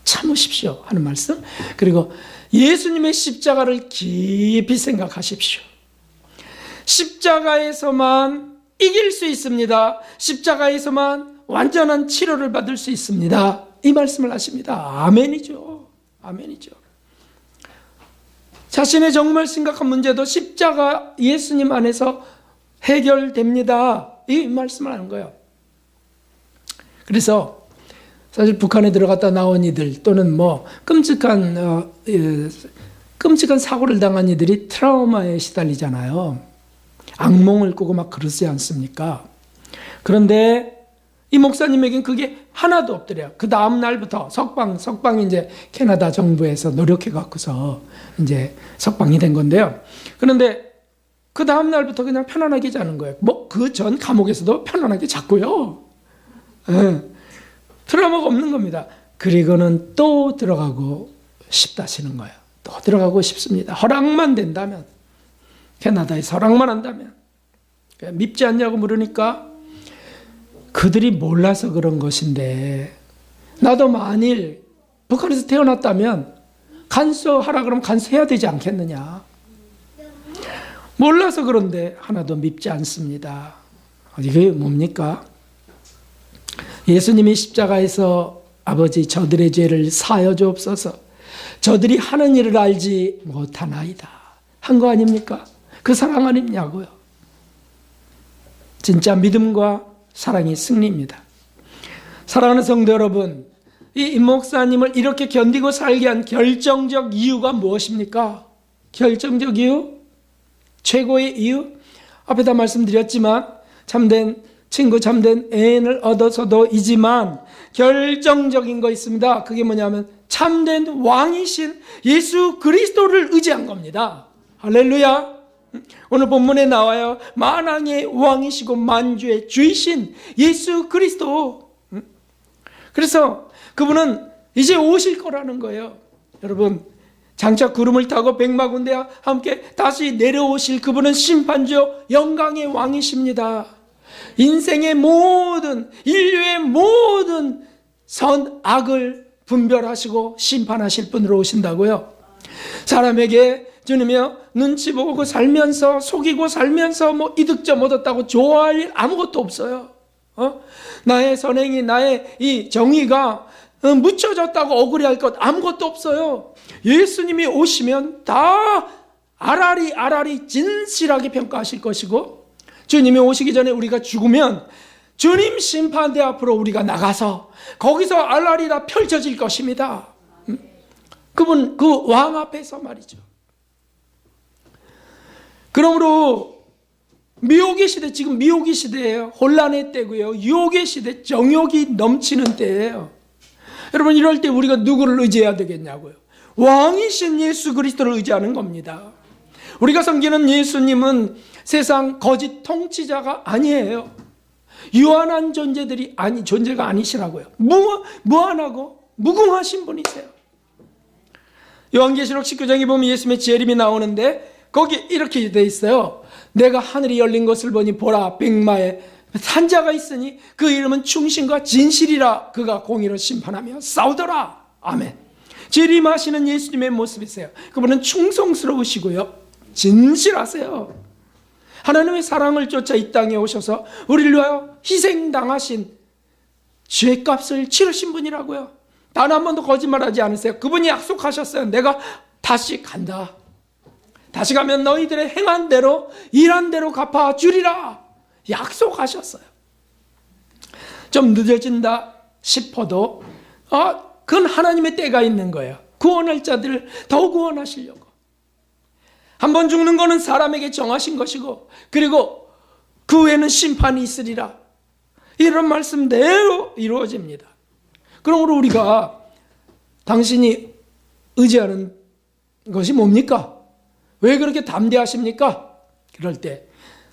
참으십시오 하는 말씀. 그리고 예수님의 십자가를 깊이 생각하십시오. 십자가에서만 이길 수 있습니다. 십자가에서만 완전한 치료를 받을 수 있습니다. 이 말씀을 하십니다. 아멘이죠. 아멘이죠. 자신의 정말 심각한 문제도 십자가 예수님 안에서 해결됩니다. 이 말씀을 하는 거예요. 그래서 사실 북한에 들어갔다 나온 이들 또는 뭐 끔찍한 사고를 당한 이들이 트라우마에 시달리잖아요. 악몽을 꾸고 막 그러지 않습니까? 그런데 이 목사님에겐 그게 하나도 없더래요. 그 다음 날부터 석방이 이제 캐나다 정부에서 노력해 갖고서 이제 석방이 된 건데요. 그런데 그 다음 날부터 그냥 편안하게 자는 거예요. 뭐 그 전 감옥에서도 편안하게 잤고요. 트라우마가 없는 겁니다. 그리고는 또 들어가고 싶다시는 거예요. 또 들어가고 싶습니다. 허락만 된다면, 캐나다에서 허락만 한다면. 밉지 않냐고 물으니까 그들이 몰라서 그런 것인데 나도 만일 북한에서 태어났다면 간수하라 그러면 간수해야 되지 않겠느냐. 몰라서 그런데 하나도 밉지 않습니다. 이게 뭡니까? 예수님이 십자가에서 아버지 저들의 죄를 사하여 주옵소서. 저들이 하는 일을 알지 못하나이다. 한 거 아닙니까? 그 사랑 아니냐고요. 진짜 믿음과 사랑이 승리입니다. 사랑하는 성도 여러분, 이 임 목사님을 이렇게 견디고 살게 한 결정적 이유가 무엇입니까? 결정적 이유, 최고의 이유, 앞에 다 말씀드렸지만 참된 친구, 참된 애인을 얻어서도이지만 결정적인 거 있습니다. 그게 뭐냐면 참된 왕이신 예수 그리스도를 의지한 겁니다. 할렐루야. 오늘 본문에 나와요. 만왕의 왕이시고 만주의 주이신 예수 그리스도. 그래서 그분은 이제 오실 거라는 거예요. 여러분, 장차 구름을 타고 백마군대와 함께 다시 내려오실 그분은 심판주요 영광의 왕이십니다. 인생의 모든, 인류의 모든 선악을 분별하시고 심판하실 분으로 오신다고요. 사람에게 주님이요, 눈치 보고 살면서, 속이고 살면서 이득점 얻었다고 좋아할 일 아무것도 없어요. 나의 선행이, 나의 이 정의가 묻혀졌다고 억울해할 것 아무것도 없어요. 예수님이 오시면 다 아라리 진실하게 평가하실 것이고, 주님이 오시기 전에 우리가 죽으면 주님 심판대 앞으로 우리가 나가서 거기서 알라리 다 펼쳐질 것입니다. 그분, 그 왕 앞에서 말이죠. 그러므로 미혹의 시대, 지금 미혹의 시대예요. 혼란의 때고요. 유혹의 시대, 정욕이 넘치는 때예요. 여러분, 이럴 때 우리가 누구를 의지해야 되겠냐고요. 왕이신 예수 그리스도를 의지하는 겁니다. 우리가 섬기는 예수님은 세상 거짓 통치자가 아니에요. 유한한 존재가 아니시라고요. 무한하고 무궁하신 분이세요. 요한계시록 19장에 보면 예수님의 재림이 나오는데 거기 이렇게 돼 있어요. 내가 하늘이 열린 것을 보니 보라, 백마에 산자가 있으니 그 이름은 충신과 진실이라. 그가 공의로 심판하며 싸우더라. 아멘. 재림하시는 예수님의 모습이세요. 그분은 충성스러우시고요, 진실하세요. 하나님의 사랑을 쫓아 이 땅에 오셔서 우리를 위하여 희생당하신 죄값을 치르신 분이라고요. 단 한 번도 거짓말하지 않으세요. 그분이 약속하셨어요. 내가 다시 간다. 다시 가면 너희들의 행한 대로, 일한 대로 갚아주리라. 약속하셨어요. 좀 늦어진다 싶어도 그건 하나님의 때가 있는 거예요. 구원할 자들을 더 구원하시려고. 한 번 죽는 거는 사람에게 정하신 것이고, 그리고 그 후에는 심판이 있으리라. 이런 말씀대로 이루어집니다. 그러므로 우리가 당신이 의지하는 것이 뭡니까? 왜 그렇게 담대하십니까? 그럴 때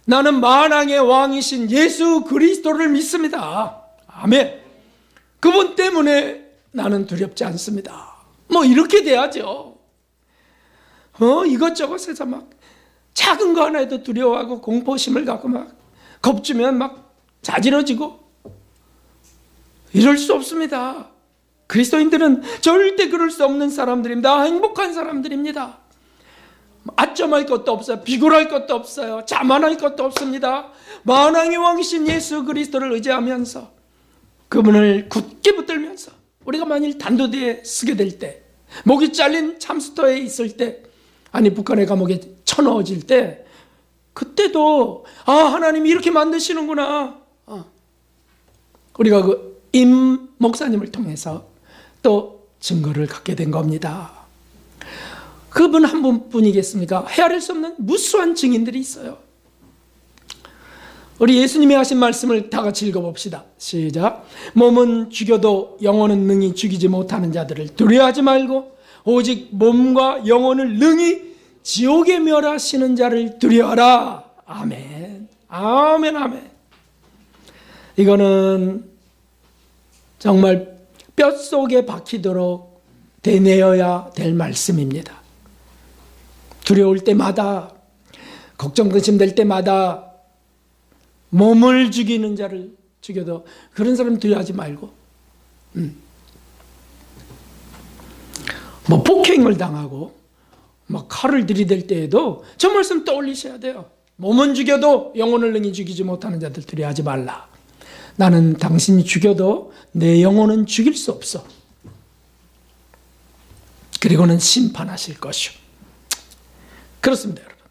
나는 만왕의 왕이신 예수 그리스도를 믿습니다. 아멘. 그분 때문에 나는 두렵지 않습니다. 이렇게 돼야죠. 이것저것에서 막 작은 거 하나에도 두려워하고 공포심을 갖고 막 겁주면 막 자지러지고 이럴 수 없습니다. 그리스도인들은 절대 그럴 수 없는 사람들입니다. 행복한 사람들입니다. 아점할 것도 없어요. 비굴할 것도 없어요. 자만할 것도 없습니다. 만왕의 왕이신 예수 그리스도를 의지하면서 그분을 굳게 붙들면서 우리가 만일 단도대에 쓰게 될 때, 목이 잘린 참수터에 있을 때, 아니 북한의 감옥에 쳐넣어질 때, 그때도 하나님이 이렇게 만드시는구나. 우리가 그 임 목사님을 통해서 또 증거를 갖게 된 겁니다. 그분 한 분뿐이겠습니까? 헤아릴 수 없는 무수한 증인들이 있어요. 우리 예수님이 하신 말씀을 다 같이 읽어봅시다. 시작. 몸은 죽여도 영혼은 능히 죽이지 못하는 자들을 두려워하지 말고 오직 몸과 영혼을 능히 지옥에 멸하시는 자를 두려워하라. 아멘. 아멘. 아멘. 이거는 정말 뼛속에 박히도록 되뇌어야 될 말씀입니다. 두려울 때마다, 걱정 근심될 때마다 몸을 죽이는 자를 죽여도 그런 사람 두려워하지 말고, 폭행을 당하고 칼을 들이댈 때에도 저 말씀 떠올리셔야 돼요. 몸은 죽여도 영혼을 능히 죽이지 못하는 자들 두려워하지 말라. 나는 당신이 죽여도 내 영혼은 죽일 수 없어. 그리고는 심판하실 것이오. 그렇습니다, 여러분.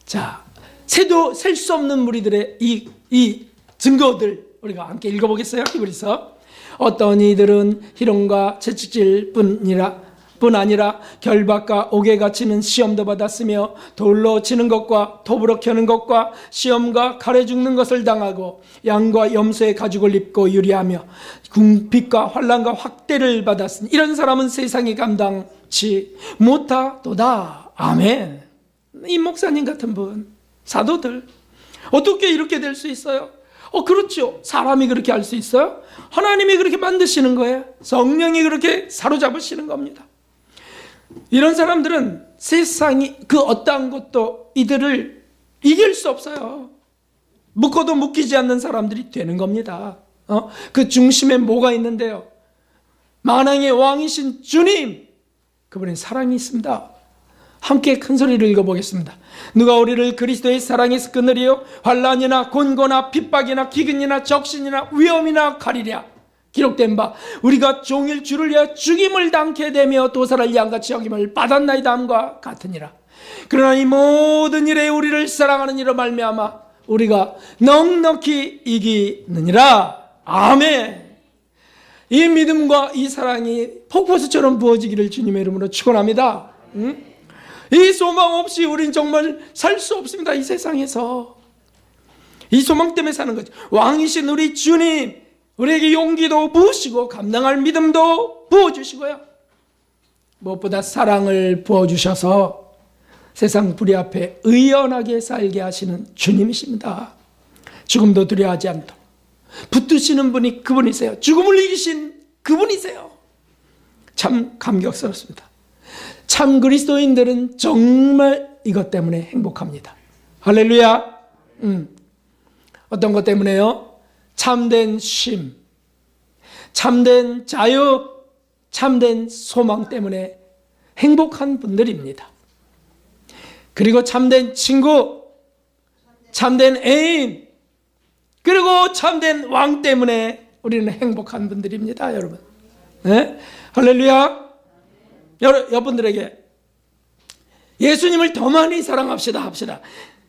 자, 세도 셀 수 없는 무리들의 이 증거들 우리가 함께 읽어보겠어요. 히브리서. 어떤 이들은 희롱과 채찍질 뿐이라 뿐 아니라 결박과 옥에 갇히는 시험도 받았으며 돌로 치는 것과 톱으로 켜는 것과 시험과 칼에 죽는 것을 당하고 양과 염소의 가죽을 입고 유리하며 궁핍과 환난과 확대를 받았으니 이런 사람은 세상이 감당치 못하도다. 아멘. 이 목사님 같은 분, 사도들 어떻게 이렇게 될 수 있어요? 그렇죠. 사람이 그렇게 할 수 있어요? 하나님이 그렇게 만드시는 거예요. 성령이 그렇게 사로잡으시는 겁니다. 이런 사람들은 세상이 그 어떠한 것도 이들을 이길 수 없어요. 묶어도 묶이지 않는 사람들이 되는 겁니다. 그 중심에 뭐가 있는데요? 만왕의 왕이신 주님, 그분의 사랑이 있습니다. 함께 큰 소리를 읽어보겠습니다. 누가 우리를 그리스도의 사랑에서 끊으리요? 환난이나 곤고나 핍박이나 기근이나 적신이나 위험이나 가리랴. 기록된 바 우리가 종일 주를 위하여 죽임을 당케 되며 도살할 양같이 여김을 받았나이다 함과 같으니라. 그러나 이 모든 일에 우리를 사랑하는 이로 말미암아 우리가 넉넉히 이기느니라. 아멘. 이 믿음과 이 사랑이 폭포수처럼 부어지기를 주님의 이름으로 축원합니다. 이 소망 없이 우린 정말 살 수 없습니다. 이 세상에서 이 소망 때문에 사는 거죠. 왕이신 우리 주님, 우리에게 용기도 부으시고 감당할 믿음도 부어주시고요, 무엇보다 사랑을 부어주셔서 세상 불의 앞에 의연하게 살게 하시는 주님이십니다. 죽음도 두려워하지 않도록 붙드시는 분이 그분이세요. 죽음을 이기신 그분이세요. 참 감격스럽습니다. 참 그리스도인들은 정말 이것 때문에 행복합니다. 할렐루야. 어떤 것 때문에요? 참된 쉼, 참된 자유, 참된 소망 때문에 행복한 분들입니다. 그리고 참된 친구, 참된 애인, 그리고 참된 왕 때문에 우리는 행복한 분들입니다. 여러분, 네? 할렐루야. 여러분들에게 예수님을 더 많이 사랑합시다 합시다.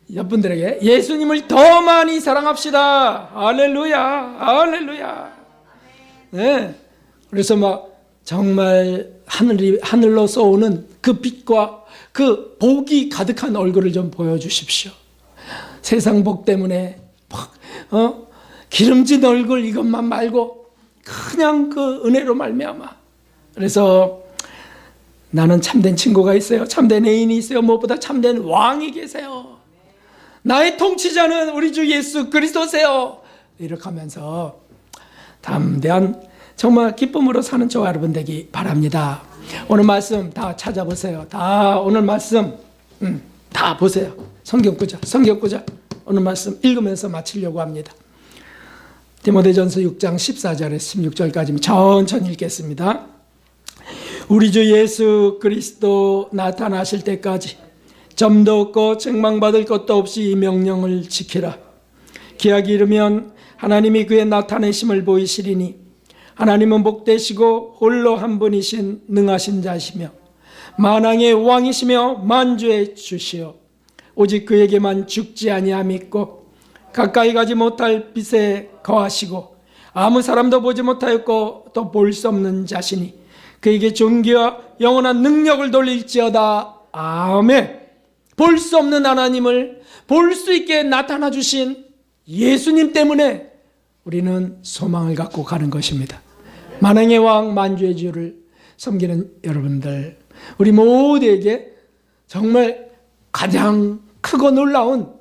여러분들에게 예수님을 더 많이 사랑합시다. 할렐루야, 할렐루야. 네. 그래서 막 정말 하늘로서 오는 그 빛과 그 복이 가득한 얼굴을 좀 보여주십시오. 세상 복 때문에 막 기름진 얼굴 이것만 말고 그냥 그 은혜로 말미암아. 그래서 나는 참된 친구가 있어요. 참된 애인이 있어요. 무엇보다 참된 왕이 계세요. 나의 통치자는 우리 주 예수 그리스도세요. 이렇게 하면서 담대한 정말 기쁨으로 사는 저와 여러분 되기 바랍니다. 오늘 말씀 다 찾아보세요. 다 오늘 말씀 다 보세요. 성경 구절 오늘 말씀 읽으면서 마치려고 합니다. 디모데전서 6장 14절에서 16절까지 천천히 읽겠습니다. 우리 주 예수 그리스도 나타나실 때까지 점도 없고 책망받을 것도 없이 이 명령을 지키라. 기약이 이르면 하나님이 그의 나타내심을 보이시리니 하나님은 복되시고 홀로 한 분이신 능하신 자시며 만왕의 왕이시며 만주의 주시오. 오직 그에게만 죽지 아니함이 있고 가까이 가지 못할 빛에 거하시고 아무 사람도 보지 못하였고 또 볼 수 없는 자시니 그에게 존귀와 영원한 능력을 돌릴지어다. 아멘. 볼 수 없는 하나님을 볼 수 있게 나타나 주신 예수님 때문에 우리는 소망을 갖고 가는 것입니다. 만왕의 왕 만주의 주를 섬기는 여러분들, 우리 모두에게 정말 가장 크고 놀라운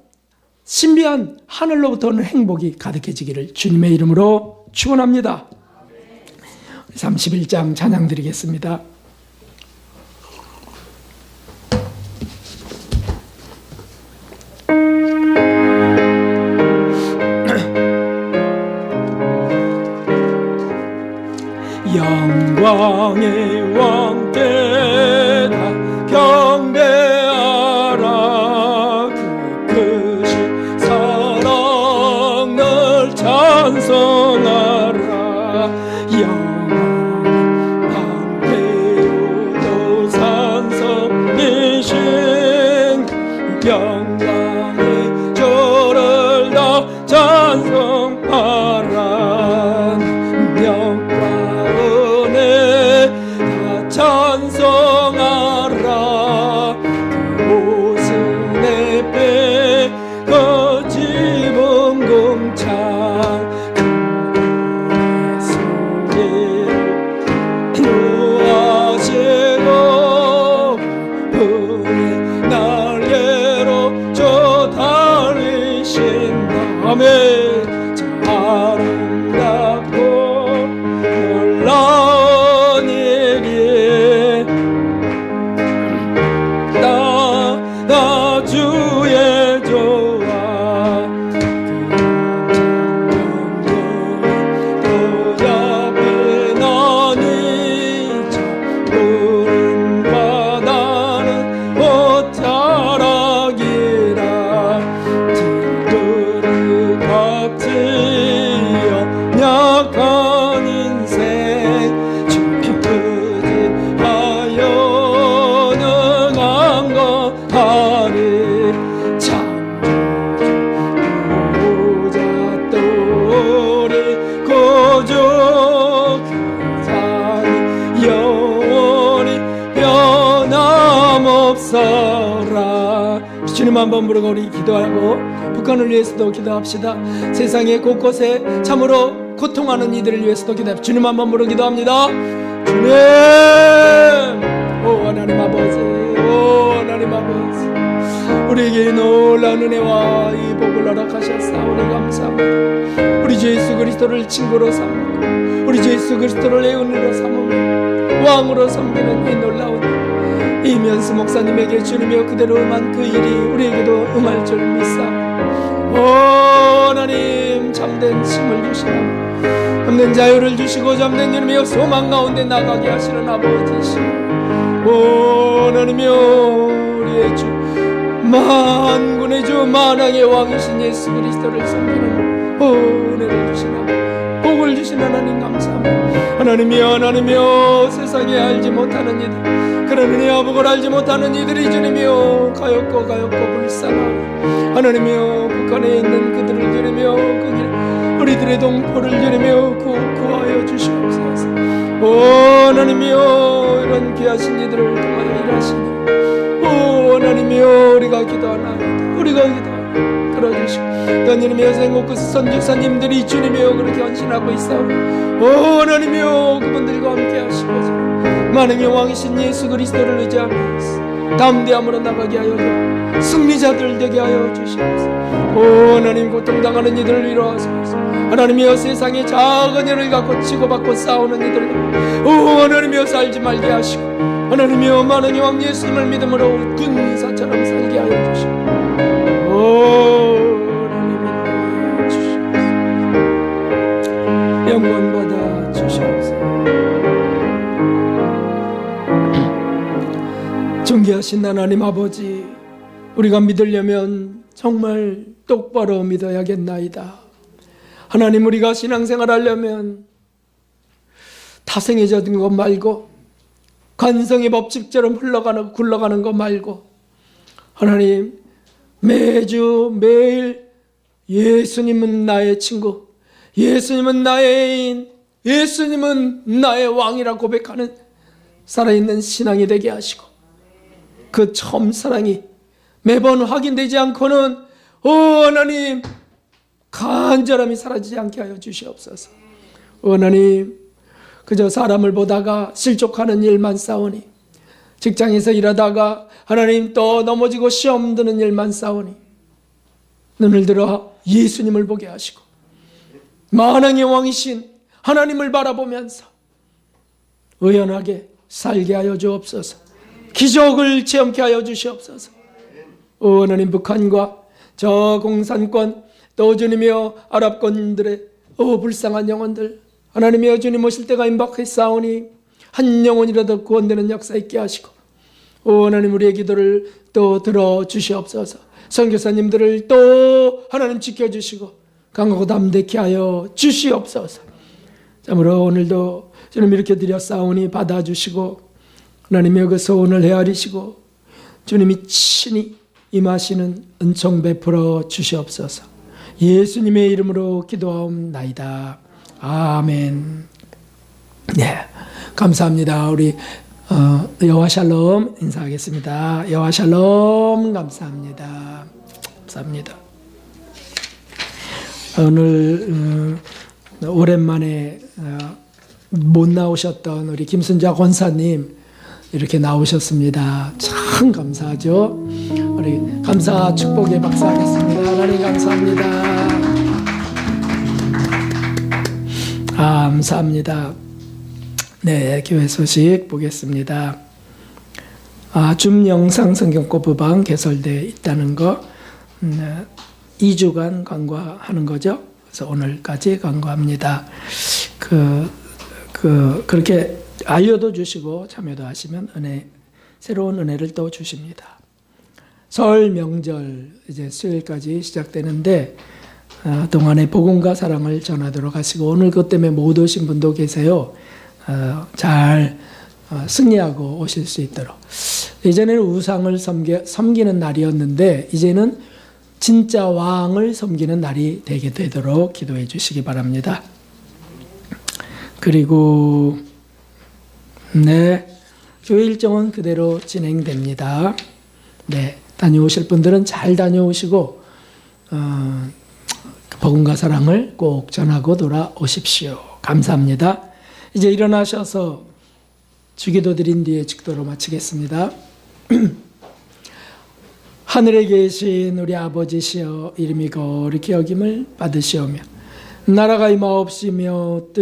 신비한 하늘로부터 오는 행복이 가득해지기를 주님의 이름으로 축원합니다. 31장 찬양 드리겠습니다. 영광의 왕께다 경배하라. 그 크신 사랑 널 찬송하라. 방패요도 산성이신 영광의 저를 다 찬송하라. 찬송 노하시고 분의 날개로 저 달리신다. 아멘. 저 아름답고 놀라운 일이 나 주의 조화 그 앞에 나니 저 푸른 바다는 옷자락이라 뒤그릇 같이 연약한 인생 주피하여 능한 것 하리 창조주 보좌돌이 고조 그자니 영원히 변함없어라. 주님 한번 부르고 우리 기도하고 북한을 위해서도 기도합시다. 세상의 곳곳에 참으로 고통하는 이들을 위해서도 기도합시다. 주님 한번 부르고 기도합니다. 주님, 오 하나님 아버지, 오 하나님 아버지, 우리에게 놀라운 은혜와 이 복을 허락하셨사오니 감사합니다. 우리 주 예수 그리스도를 친구로 삼고 우리 주 예수 그리스도를 애운으로 삼으며 왕으로 섬기는 이 놀라운 이면수 목사님에게 주님이여 그대로 음한 그 일이 우리에게도 음할 줄 믿사오니 오 하나님 참된 힘을 주시나무 참된 자유를 주시고 참된 주님이여 소망 가운데 나가게 하시는 아버지시오. 오 하나님이여 우리의 주 만군의 주 만왕의 왕이신 예수 그리스도를 섬기는 은혜를 주시나무 복을 주신 하나님 감사합니다. 하나님이여 세상에 알지 못하는 이들 그런 은혜와 복을 알지 못하는 이들이 주님이여 가엾고 불쌍하고 하나님이여 북한에 있는 그들을 주님이여 우리들의 동포를 주님이여 구하여 주시옵소서. 오 하나님이여 이런 귀하신 이들을 통하여 일하시니 오 하나님이여 우리가 기도하나이다. 우리가 기도하나이다. 들어주시고 또 하나님이여 생곡 선교사님들이 주님이여 그렇게 헌신하고 있사오니 오 하나님이여 그분들과 함께 하시고자 만왕의 왕이신 예수 그리스도를 의지하면서 담대함으로 나가게 하여 승리자들 되게 하여 주시옵소서. 오 하나님 고통당하는 이들을 위로하소서. 하나님이여 세상에 작은 일을 갖고 치고받고 싸우는 이들로 오 하나님이여 살지 말게 하시고 하나님이여 만왕의 왕 예수님을 믿음으로 군사처럼 살게 하여 주시고 오 하나님 인도하여 주시옵소서. 영광 받아 주시옵소서. 존귀하신 하나님 아버지, 우리가 믿으려면 정말 똑바로 믿어야겠나이다. 하나님, 우리가 신앙생활 하려면 타성해졌던 것 말고 관성의 법칙처럼 굴러가는 것 말고 하나님, 매주 매일 예수님은 나의 친구, 예수님은 나의 애인, 예수님은 나의 왕이라 고백하는 살아있는 신앙이 되게 하시고 그 처음 사랑이 매번 확인되지 않고는 오 하나님 간절함이 사라지지 않게 하여 주시옵소서. 오 하나님, 그저 사람을 보다가 실족하는 일만 싸우니 직장에서 일하다가 하나님 또 넘어지고 시험 드는 일만 싸우니 눈을 들어 예수님을 보게 하시고 만왕의 왕이신 하나님을 바라보면서 의연하게 살게 하여 주옵소서. 기적을 체험케 하여 주시옵소서. 오 하나님, 북한과 저 공산권 또 주님이여 아랍권들의 불쌍한 영혼들 하나님이여 주님 오실 때가 임박했사오니 한 영혼이라도 구원되는 역사 있게 하시고 오 하나님, 우리의 기도를 또 들어주시옵소서. 선교사님들을 또 하나님 지켜주시고 강하고 담대케 하여 주시옵소서. 참으로 오늘도 주님 이렇게 드렸사오니 받아주시고 하나님의 그 소원을 헤아리시고 주님이 친히 임하시는 은총 베풀어 주시옵소서. 예수님의 이름으로 기도하옵나이다. 아멘. 네, 감사합니다. 우리 여호와 샬롬 인사하겠습니다. 여호와 샬롬. 감사합니다. 감사합니다. 오늘 오랜만에 못 나오셨던 우리 김순자 권사님 이렇게 나오셨습니다. 참 감사하죠. 우리 감사 축복의 박수 하겠습니다. 하나님 감사합니다. 감사합니다. 네, 교회 소식 보겠습니다. 줌 영상 성경고 부방 개설되어 있다는 거 2주간 강과하는 거죠. 그래서 오늘까지 강과합니다. 그렇게 알려도 주시고 참여도 하시면 새로운 은혜를 또 주십니다. 설 명절 이제 수요일까지 시작되는데 동안에 복음과 사랑을 전하도록 하시고 오늘 그것 때문에 못 오신 분도 계세요. 잘 승리하고 오실 수 있도록. 예전에는 우상을 섬기는 날이었는데 이제는 진짜 왕을 섬기는 날이 되게 되도록 기도해 주시기 바랍니다. 그리고 네, 교회 일정은 그대로 진행됩니다. 네, 다녀오실 분들은 잘 다녀오시고 복음과 사랑을 꼭 전하고 돌아오십시오. 감사합니다. 이제 일어나셔서 주기도 드린 뒤에 직도로 마치겠습니다. 하늘에 계신 우리 아버지시여 이름이 거룩히 여김을 받으시오며 나라가 임하옵시며 뜻이